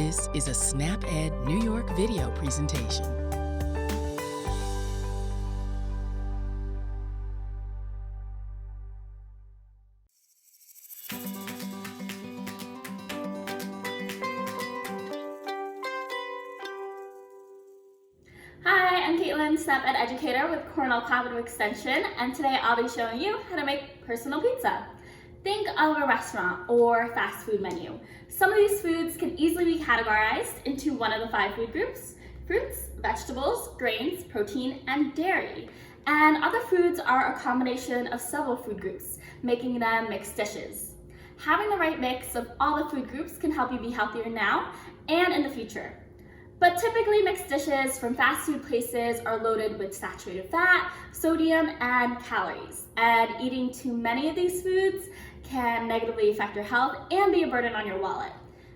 This is a SnapEd New York video presentation. Hi, I'm Caitlin, SnapEd educator with Cornell Cooperative Extension, and today I'll be showing you how to make personal pizza. Think of a restaurant or fast food menu. Some of these foods can easily be categorized into one of the 5 food groups: fruits, vegetables, grains, protein, and dairy. And other foods are a combination of several food groups, making them mixed dishes. Having the right mix of all the food groups can help you be healthier now and in the future. But typically mixed dishes from fast food places are loaded with saturated fat, sodium, and calories. And eating too many of these foods can negatively affect your health and be a burden on your wallet.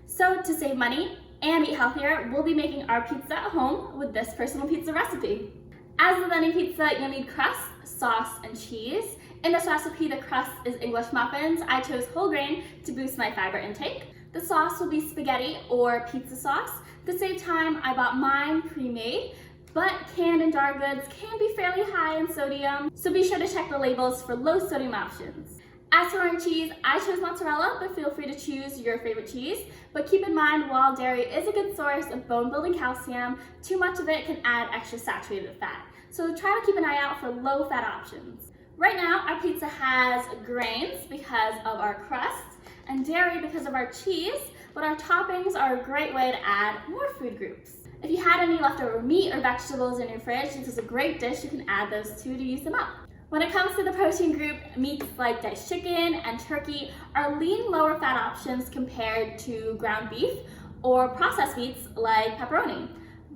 So to save money and eat healthier, we'll be making our pizza at home with this personal pizza recipe. As with any pizza, you'll need crust, sauce, and cheese. In this recipe, the crust is English muffins. I chose whole grain to boost my fiber intake. The sauce will be spaghetti or pizza sauce. At the same time, I bought mine pre-made, but canned and jar goods can be fairly high in sodium, so be sure to check the labels for low sodium options. As for our cheese, I chose mozzarella, but feel free to choose your favorite cheese. But keep in mind, while dairy is a good source of bone-building calcium, too much of it can add extra saturated fat. So try to keep an eye out for low-fat options. Right now, our pizza has grains because of our crust and dairy because of our cheese, but our toppings are a great way to add more food groups. If you had any leftover meat or vegetables in your fridge, this is a great dish. You can add those too to use them up. When it comes to the protein group, meats like diced chicken and turkey are lean, lower fat options compared to ground beef or processed meats like pepperoni.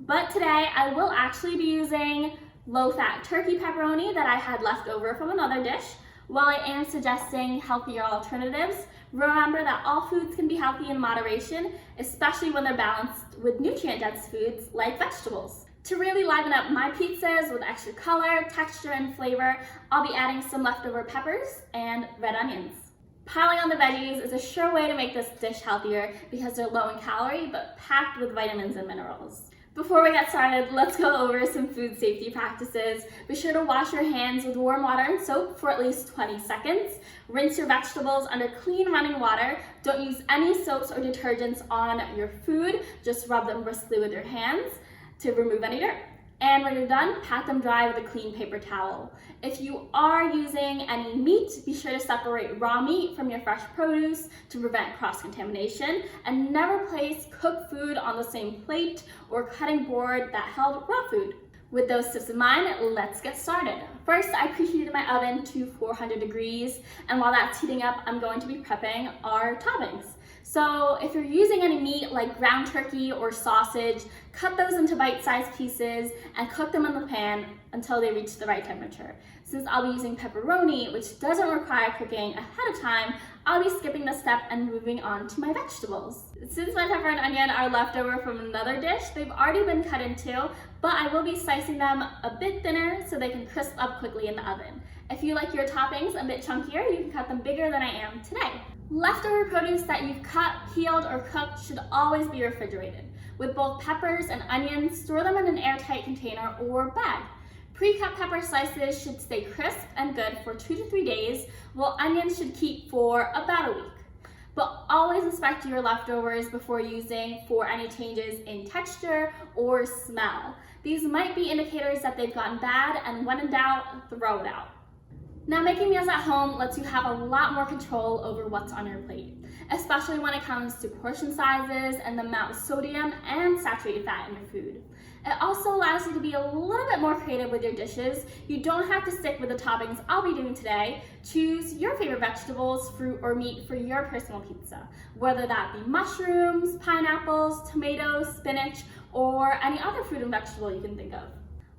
But today I will actually be using low-fat turkey pepperoni that I had left over from another dish. While I am suggesting healthier alternatives, remember that all foods can be healthy in moderation, especially when they're balanced with nutrient-dense foods like vegetables. To really liven up my pizzas with extra color, texture, and flavor, I'll be adding some leftover peppers and red onions. Piling on the veggies is a sure way to make this dish healthier because they're low in calorie but packed with vitamins and minerals. Before we get started, let's go over some food safety practices. Be sure to wash your hands with warm water and soap for at least 20 seconds. Rinse your vegetables under clean running water. Don't use any soaps or detergents on your food. Just rub them briskly with your hands to remove any dirt. And when you're done, pat them dry with a clean paper towel. If you are using any meat, be sure to separate raw meat from your fresh produce to prevent cross-contamination, and never place cooked food on the same plate or cutting board that held raw food. With those tips in mind, let's get started. First, I preheated my oven to 400 degrees, and while that's heating up, I'm going to be prepping our toppings. So if you're using any meat like ground turkey or sausage, cut those into bite-sized pieces and cook them in the pan until they reach the right temperature. Since I'll be using pepperoni, which doesn't require cooking ahead of time, I'll be skipping this step and moving on to my vegetables. Since my pepper and onion are left over from another dish, they've already been cut in two, but I will be slicing them a bit thinner so they can crisp up quickly in the oven. If you like your toppings a bit chunkier, you can cut them bigger than I am today. Leftover produce that you've cut, peeled, or cooked should always be refrigerated. With both peppers and onions, store them in an airtight container or bag. Pre-cut pepper slices should stay crisp and good for 2 to 3 days, while onions should keep for about a week. But always inspect your leftovers before using for any changes in texture or smell. These might be indicators that they've gotten bad, and when in doubt, throw it out. Now, making meals at home lets you have a lot more control over what's on your plate, especially when it comes to portion sizes and the amount of sodium and saturated fat in your food. It also allows you to be a little bit more creative with your dishes. You don't have to stick with the toppings I'll be doing today. Choose your favorite vegetables, fruit, or meat for your personal pizza, whether that be mushrooms, pineapples, tomatoes, spinach, or any other fruit and vegetable you can think of.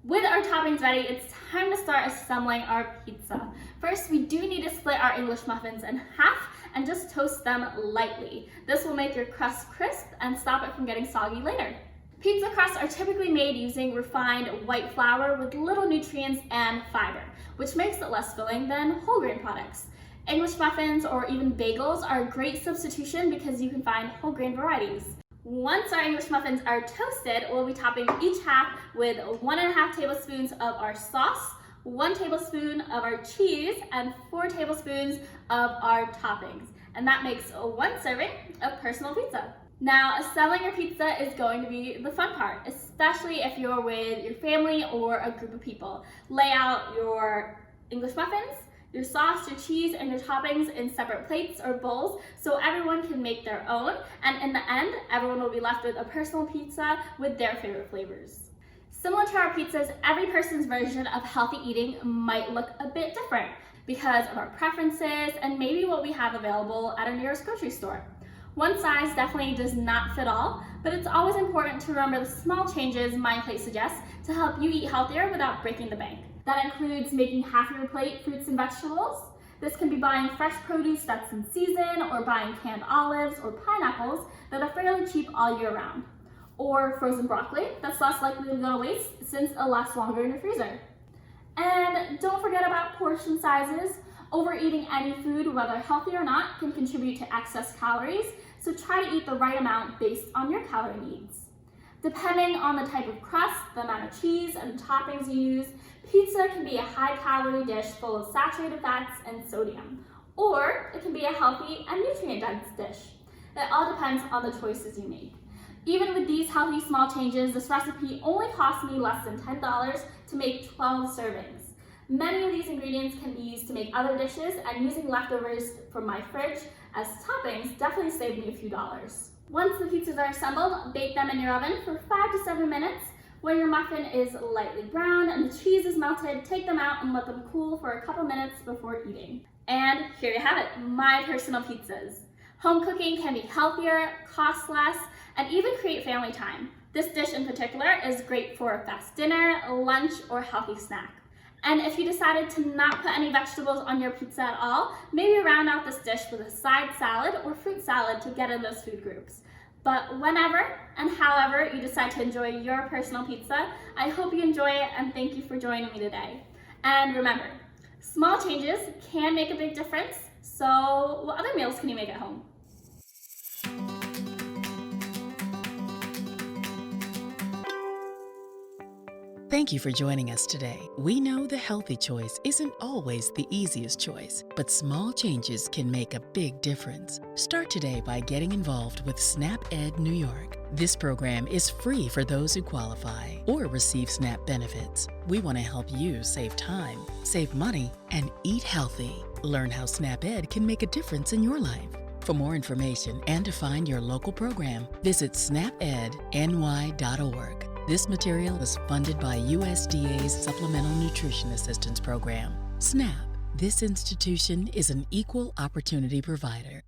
With our toppings ready, it's time to start assembling our pizza. First, we do need to split our English muffins in half and just toast them lightly. This will make your crust crisp and stop it from getting soggy later. Pizza crusts are typically made using refined white flour with little nutrients and fiber, which makes it less filling than whole grain products. English muffins or even bagels are a great substitution because you can find whole grain varieties. Once our English muffins are toasted, we'll be topping each half with 1.5 tablespoons of our sauce, 1 tablespoon of our cheese, and 4 tablespoons of our toppings. And that makes 1 serving of personal pizza. Now, assembling your pizza is going to be the fun part, especially if you're with your family or a group of people. Lay out your English muffins, your sauce, your cheese, and your toppings in separate plates or bowls so everyone can make their own, and in the end, everyone will be left with a personal pizza with their favorite flavors. Similar to our pizzas, every person's version of healthy eating might look a bit different because of our preferences and maybe what we have available at our nearest grocery store. One size definitely does not fit all, but it's always important to remember the small changes My Plate suggests to help you eat healthier without breaking the bank. That includes making half your plate fruits and vegetables. This can be buying fresh produce that's in season, or buying canned olives or pineapples that are fairly cheap all year round. Or frozen broccoli that's less likely to go to waste since it lasts longer in your freezer. And don't forget about portion sizes. Overeating any food, whether healthy or not, can contribute to excess calories, so try to eat the right amount based on your calorie needs. Depending on the type of crust, the amount of cheese, and toppings you use, pizza can be a high-calorie dish full of saturated fats and sodium, or it can be a healthy and nutrient-dense dish. It all depends on the choices you make. Even with these healthy small changes, this recipe only cost me less than $10 to make 12 servings. Many of these ingredients can be used to make other dishes, and using leftovers from my fridge as toppings definitely saved me a few dollars. Once the pizzas are assembled, bake them in your oven for 5 to 7 minutes. When your muffin is lightly brown and the cheese is melted, take them out and let them cool for a couple minutes before eating. And here you have it, my personal pizzas. Home cooking can be healthier, cost less, and even create family time. This dish in particular is great for a fast dinner, lunch, or healthy snack. And if you decided to not put any vegetables on your pizza at all, maybe round out this dish with a side salad or fruit salad to get in those food groups. But whenever and however you decide to enjoy your personal pizza, I hope you enjoy it, and thank you for joining me today. And remember, small changes can make a big difference, so what other meals can you make at home? Thank you for joining us today. We know the healthy choice isn't always the easiest choice, but small changes can make a big difference. Start today by getting involved with SNAP Ed New York. This program is free for those who qualify or receive SNAP benefits. We want to help you save time, save money, and eat healthy. Learn how SNAP Ed can make a difference in your life. For more information and to find your local program, visit snapedny.org. This material is funded by USDA's Supplemental Nutrition Assistance Program. SNAP. This institution is an equal opportunity provider.